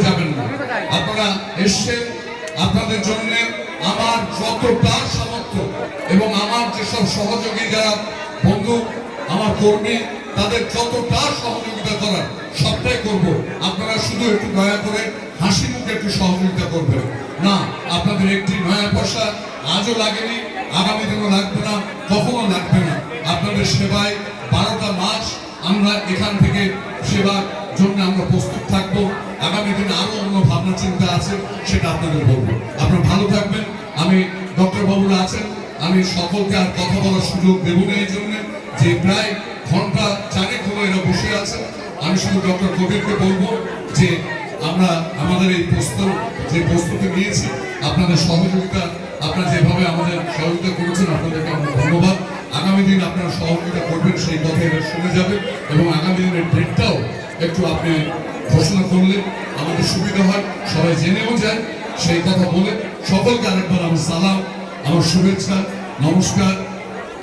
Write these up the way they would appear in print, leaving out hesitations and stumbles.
যাবেন না। আপনারা এসছেন, আপনাদের জন্য আমার যতটা সামর্থ্য এবং আমার যেসব সহযোগী যারা বন্ধু, আমার কর্মী, তাদের যতটা সহযোগিতা করার সবটাই করব। আপনারা শুধু একটু দয়া করে হাসি মুখে একটু সহযোগিতা করবেন। না, আপনাদের একটি নয়া পয়সা আজও লাগেনি, আগামী দিনও লাগবে না, কখনো লাগবে না। আপনাদের সেবায় 12টা মাস আমরা এখান থেকে সেবার জন্য আমরা প্রস্তুত থাকবো। আগামী দিনে আরো অন্য ভাবনা চিন্তা আছে, সেটা আপনাদের বলবো। আপনারা ভালো থাকবেন। আমি ডক্টর বাবুরা আছেন, আমি সকলকে আর কথা বলার সুযোগ দেব না, এই জন্য যে প্রায় ঘন্টা 4 হলো এরা বসে আছে। আমি শুধু ডক্টর কবিরকে বলবো যে আমরা আমাদের এই প্রস্তুতি নিয়েছি, আপনাদের সহযোগিতা, আপনারা যেভাবে আমাদের সহযোগিতা করেছেন আপনাদেরকে আমরা ধন্যবাদ। আগামী দিন আপনারা সহযোগিতা করবেন, সেই কথা এরা শুনে যাবে এবং আগামী দিনের ডেটটাও একটু আপনি ঘোষণা করলে আমাদের সুবিধা হয়, সবাই জেনেও যায়। সেই কথা বলে সকলকে আরেকবার আমার সালাম, আমার শুভেচ্ছা, নমস্কার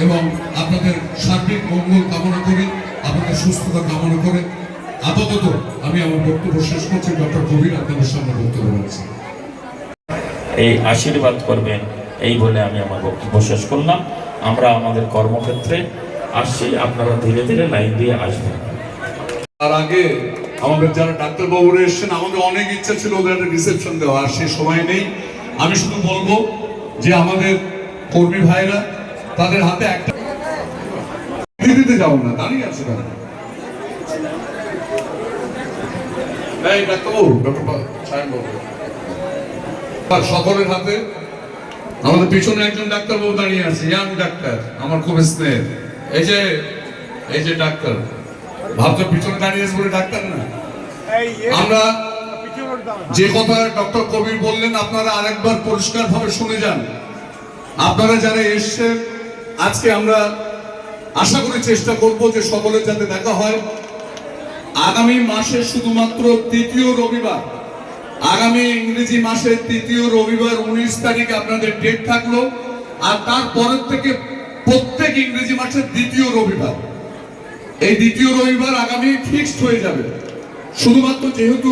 এবং আপনাদের সার্বিক মঙ্গল কামনা করি, আপনাদের সুস্থতা কামনা করে আপাতত আমি আমার বক্তব্য শেষ করছি। ডক্টর কবির আপনাদের সামনে বক্তব্য রাখছি। এই আশীর্বাদ করবেন এই বলে আমি আমার বক্তব্য শেষ করলাম। আমরা আমাদের কর্মক্ষেত্রে আসছি, আপনারা ধীরে ধীরে লাইন দিয়ে আসবেন। তার আগে আমাদের যারা ডাক্তারবাবুরা এসছেন, আমাদের অনেক ইচ্ছা ছিল ওদের একটা রিসেপশন দেওয়া, আর সে সময় নেই। আমি শুধু বলবো যে আমাদের কর্মী ভাইরা তাদের হাতে একটা দিতে যাও না, দাঁড়িয়ে আছে তারা। এই ডাক্তারবাবু, ডক্টর সাহেববাবু, সকলের হাতে আমাদের পিছনে একজন ডাক্তারবাবু দাঁড়িয়ে আছে, ইয়াং ডাক্তার, আমার খুব স্নেহ। এই যে ডাক্তার, ভাবছো পিছনে দাঁড়িয়ে আছে বলে ডাক্তার না। আমরা যে কথা ডক্টর কবির বললেন আপনারা আরেকবার পরিষ্কার ভাবে শুনে যান। আপনারা যারা এসছেন আজকে, আমরা আশা করি চেষ্টা করব যে সকলের যাতে দেখা হয়। আগামী মাসে শুধুমাত্র 3য় রবিবার, আগামী ইংরেজি মাসের 3য় রবিবার 19 তারিখ আপনাদের ডেট থাকলো। আর তারপরের থেকে প্রত্যেক ইংরেজি মাসের 2য় রবিবার, এই 2য় রবিবার আগামী ফিক্সড হয়ে যাবে। শুধুমাত্র যেহেতু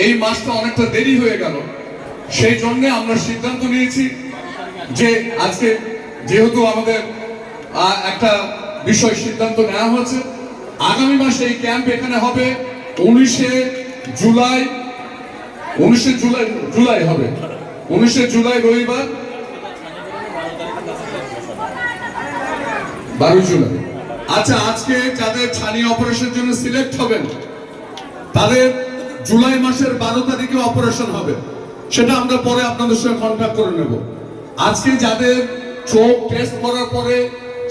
এই মাসটা অনেকটা দেরি হয়ে গেল, সেই জন্য আমরা সিদ্ধান্ত নিয়েছি যে আজকে যেহেতু আমাদের একটা বিষয় সিদ্ধান্ত নেওয়া হয়েছে, আগামী মাসে এই ক্যাম্প এখানে হবে 19শে জুলাই হবে, 19শে জুলাই রবিবার, 12 জুলাই। আচ্ছা, আজকে যাদের ছানি অপারেশনের জন্য সিলেক্ট হবেন তাদের জুলাই মাসের 12 তারিখে অপারেশন হবে, সেটা আমরা পরে আপনাদের সঙ্গে কন্ট্যাক্ট করে নেব। আজকে যাদের চোখ টেস্ট করার পরে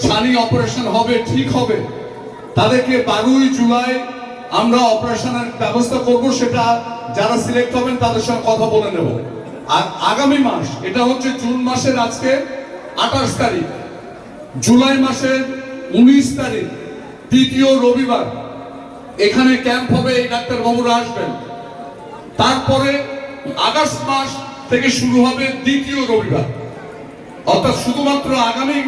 ছানি অপারেশন হবে, ঠিক হবে, তাদেরকে 12 জুলাই আমরা অপারেশনের ব্যবস্থা করব, সেটা যারা সিলেক্ট হবেন তাদের সঙ্গে কথা বলে নেব। আর আগামী মাস, এটা হচ্ছে জুন মাসের আজকে 28 তারিখ, জুলাই মাসের 19 তারিখ 3য় রবিবার এখানে ক্যাম্প হবে, এই ডাক্তার বাবুরা আসবেন। তারপরে আগস্ট মাস থেকে শুরু হবে 2য় রবিবার, অর্থাৎ শুধুমাত্র আগামী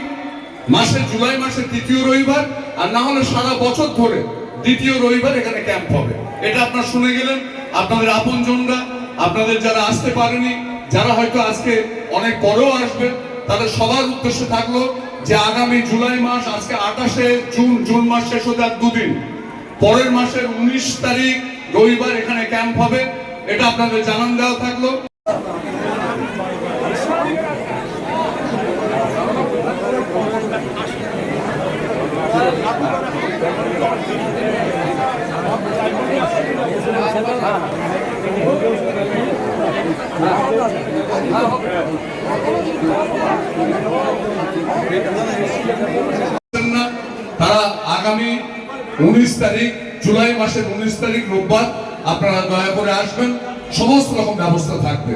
মাসে জুলাই মাসের 3য় রবিবার, আর না হলে সারা বছর ধরে 2য় রবিবার এখানে ক্যাম্প হবে। এটা আপনারা শুনে গেলেন। আপনাদের আপনজনরা, আপনাদের যারা আসতে পারেনি, যারা হয়তো আজকে অনেক পরেও আসবে, তাদের সবার উদ্দেশ্যে থাকলো যে আগামী জুলাই মাস, আজকে 28শে জুন মাস শেষ হতে আর 2 দিন, পরের মাসের 19 তারিখ রবিবার এখানে ক্যাম্প হবে। এটা আপনাদের জানান দেওয়া থাকলো। তারা আগামী 19 তারিখ, জুলাই মাসের 19 তারিখ রোববার আপনারা দয়া করে আসবেন, সমস্ত রকম ব্যবস্থা থাকবে।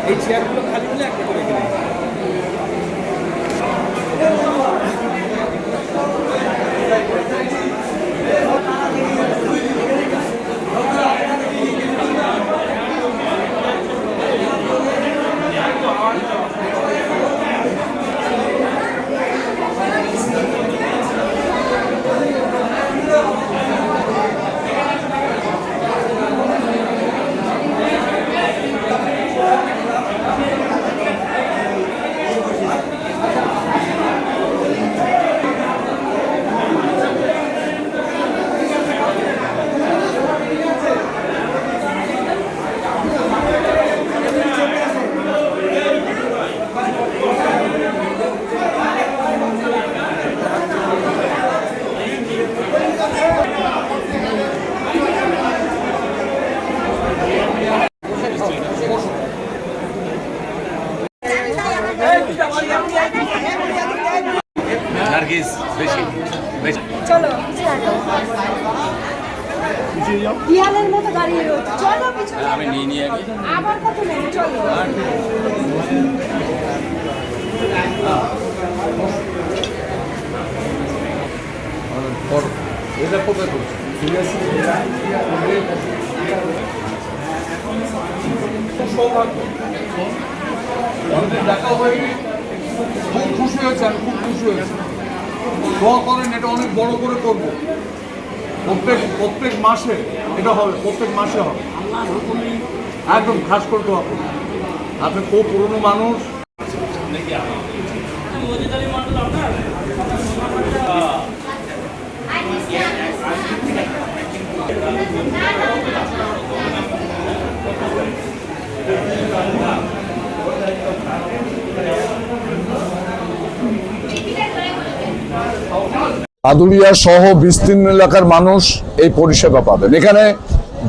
এই চেয়ারগুলো খালি হলে একটা করে দিলেন। নার্গিস বেশি চলো দিয়ালের মতো দাঁড়িয়ে রয়েছে, চলো পিছনে। আমি নিয়ে আগে আবার কত নেবে, চলো। এটা কোথায় করছে দেখা হয়নি, খুব খুশি হয়েছে, আমি খুব খুশি হয়েছি। দোয়া করেন এটা অনেক বড় করে করবো, প্রত্যেক মাসে এটা হবে, প্রত্যেক মাসে হবে একদম। খাস করে দোয়া করুন, আপনি খুব পুরনো মানুষ। আদুলিয়া সহ বিস্তীর্ণ এলাকার মানুষ এই পরিষেবা পাবেন, এখানে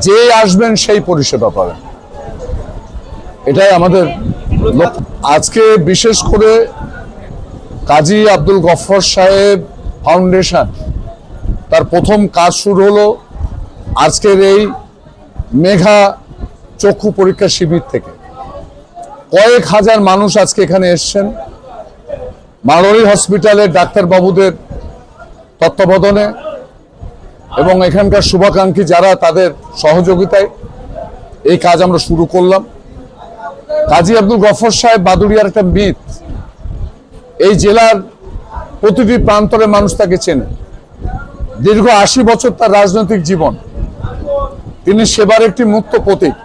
যে আসবেন সেই পরিষেবা পাবেন, এটাই আমাদের লক্ষ্য। আজকে বিশেষ করে কাজী আব্দুল গফফর সাহেব ফাউন্ডেশন তার প্রথম কাজ শুরু হলো আজকের এই মেঘা চক্ষু পরীক্ষা শিবির থেকে। কয়েক হাজার মানুষ আজকে এখানে এসছেন মারোয়ারি হসপিটালের ডাক্তারবাবুদের তত্ত্বাবধানে এবং এখানকার শুভাকাঙ্ক্ষী যারা তাদের সহযোগিতায় এই কাজ আমরা শুরু করলাম। কাজী আব্দুল গফফর সাহেব বাদুড়িয়ার একটা মিথ, এই জেলার প্রতিটি প্রান্তরে মানুষ তাকে চেনে। দীর্ঘ ৮০ বছর তার রাজনৈতিক জীবন, তিনি সেবার একটি মুক্ত প্রতীক,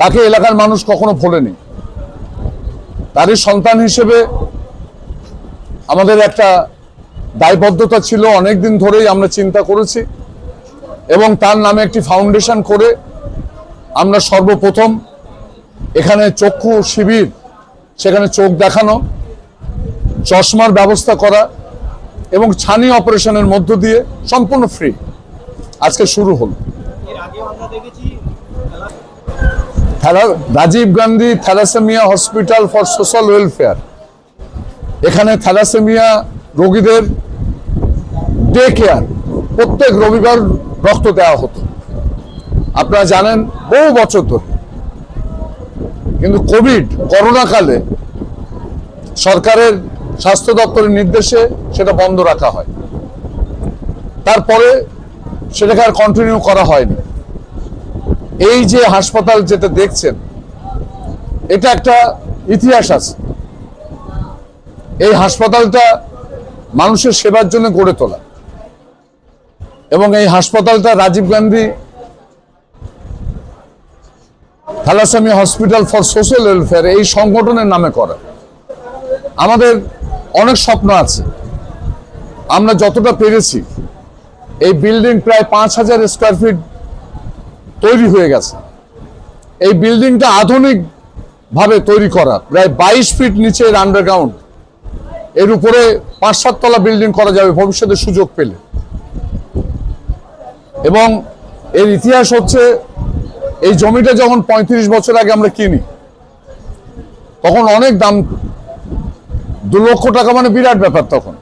তাকে এলাকার মানুষ কখনো ভোলেনি। তারই সন্তান হিসেবে আমাদের একটা দায়বদ্ধতা ছিল, অনেকদিন ধরেই আমরা চিন্তা করেছি এবং তার নামে একটি ফাউন্ডেশন করে আমরা সর্বপ্রথম এখানে চক্ষু শিবির, সেখানে চোখ দেখানো, চশমার ব্যবস্থা করা এবং ছানি অপারেশনের মধ্য দিয়ে সম্পূর্ণ ফ্রি আজকে শুরু হলো। Rajiv Gandhi thalassaemia hospital for social welfare, এখানে থ্যালাসেমিয়া রোগীদের ডে কেয়ার, প্রত্যেক রবিবার রক্ত দেওয়া হতো, আপনারা জানেন বহু বছর ধরে। কিন্তু করোনা কালে সরকারের স্বাস্থ্য দপ্তরের নির্দেশে সেটা বন্ধ রাখা হয়, তারপরে সেটাকে আর কন্টিনিউ করা হয়নি। এই যে হাসপাতাল যেটা দেখছেন, এটা একটা ইতিহাস আছে। এই হাসপাতালটা মানুষের সেবার জন্য গড়ে তোলা এবং এই হাসপাতালটা Rajiv Gandhi thalassaemia hospital for social welfare এই সংগঠনের নামে করা। আমাদের অনেক স্বপ্ন আছে, আমরা যতটা পেরেছি, এই বিল্ডিং প্রায় ৫,০০০ স্কোয়ার ফিট তৈরি হয়ে গেছে। এই বিল্ডিংটা আধুনিক ভাবে তৈরি করা, প্রায় ২২ ফিট নিচে আন্ডারগ্রাউন্ড, এর উপরে ৫-৭ তলা বিল্ডিং করা যাবে ভবিষ্যতে সুযোগ পেলে। এবং এর ইতিহাস হচ্ছে, এই জমিটা যখন ৩৫ বছর আগে আমরা কিনি, তখন অনেক দাম, ২ লক্ষ টাকা মানে বিরাট ব্যাপার তখন।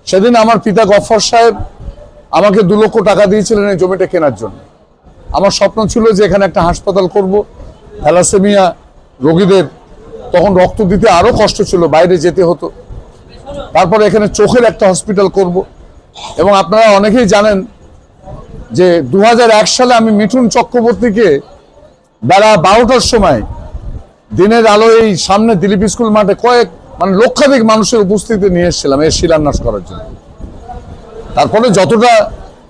সেদিন আমার পিতা গফফর সাহেব আমাকে ২ লক্ষ টাকা দিয়েছিলেন এই জমিটা কেনার জন্য। আমার স্বপ্ন ছিল যে এখানে একটা হাসপাতাল করব। থ্যালাসেমিয়া রোগীদের তখন রক্ত দিতে আরো কষ্ট ছিল, বাইরে যেতে হতো। তারপরে এখানে চোখের একটা হসপিটাল করব। এবং আপনারা অনেকেই জানেন যে 2001 সালে আমি মিঠুন চক্রবর্তীকে বেলা 12টার সময় দিনের আলো এই সামনে দিলীপ স্কুল মাঠে লক্ষাধিক মানুষের উপস্থিতি নিয়ে এসেছিলাম এই শিলান্যাস করার জন্য। তারপরে যতটা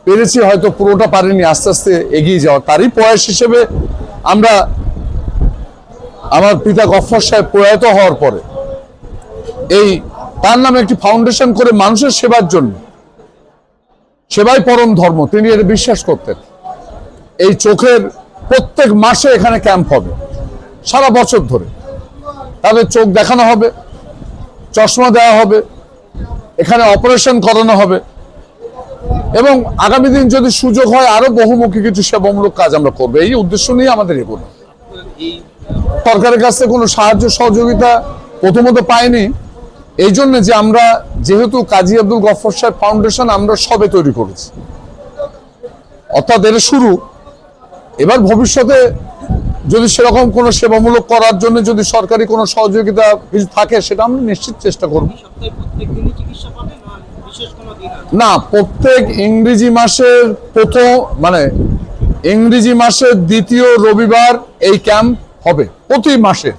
পেরেছি, হয়তো পুরোটা পারিনি, আস্তে আস্তে এগিয়ে যাওয়া। তারই প্রয়াস হিসেবে আমরা আমার পিতা গফফর সাহেব প্রয়াত হওয়ার পরে তার নামে একটি ফাউন্ডেশন করে মানুষের সেবার জন্য, সেবাই পরম ধর্ম, তিনি এটা বিশ্বাস করতেন। এই চোখের প্রত্যেক মাসে এখানে ক্যাম্প হবে, সারা বছর ধরে তাদের চোখ দেখানো হবে, চশমা দেওয়া হবে, এখানে অপারেশন করানো হবে এবং আগামী দিন যদি সুযোগ হয় আরো বহুমুখী কিছু সেবামূলক কাজ আমরা করবো। এই উদ্দেশ্য নিয়ে আমাদের এগোনো। সরকারের কাছ থেকে কোনো সাহায্য সহযোগিতা প্রথমত পাইনি, এই জন্য যে আমরা যেহেতু কাজী আব্দুল গফফর সাহেব ফাউন্ডেশন আমরা সবে তৈরি করেছি, অর্থাৎ এর শুরু। এবার ভবিষ্যতে যদি সেরকম কোনো সেবামূলক করার জন্য যদি সরকারি কোনো সহযোগিতা কিছু থাকে, সেটা আমরা নিশ্চিত চেষ্টা করব। না, প্রত্যেক ইংরেজি মাসের ইংরেজি মাসের দ্বিতীয় রবিবার এই ক্যাম্প হবে প্রতি মাসে,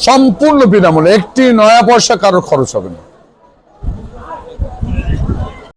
সম্পূর্ণ বিনামূল্যে, একটি নয়া পয়সা কারো খরচ হবে না।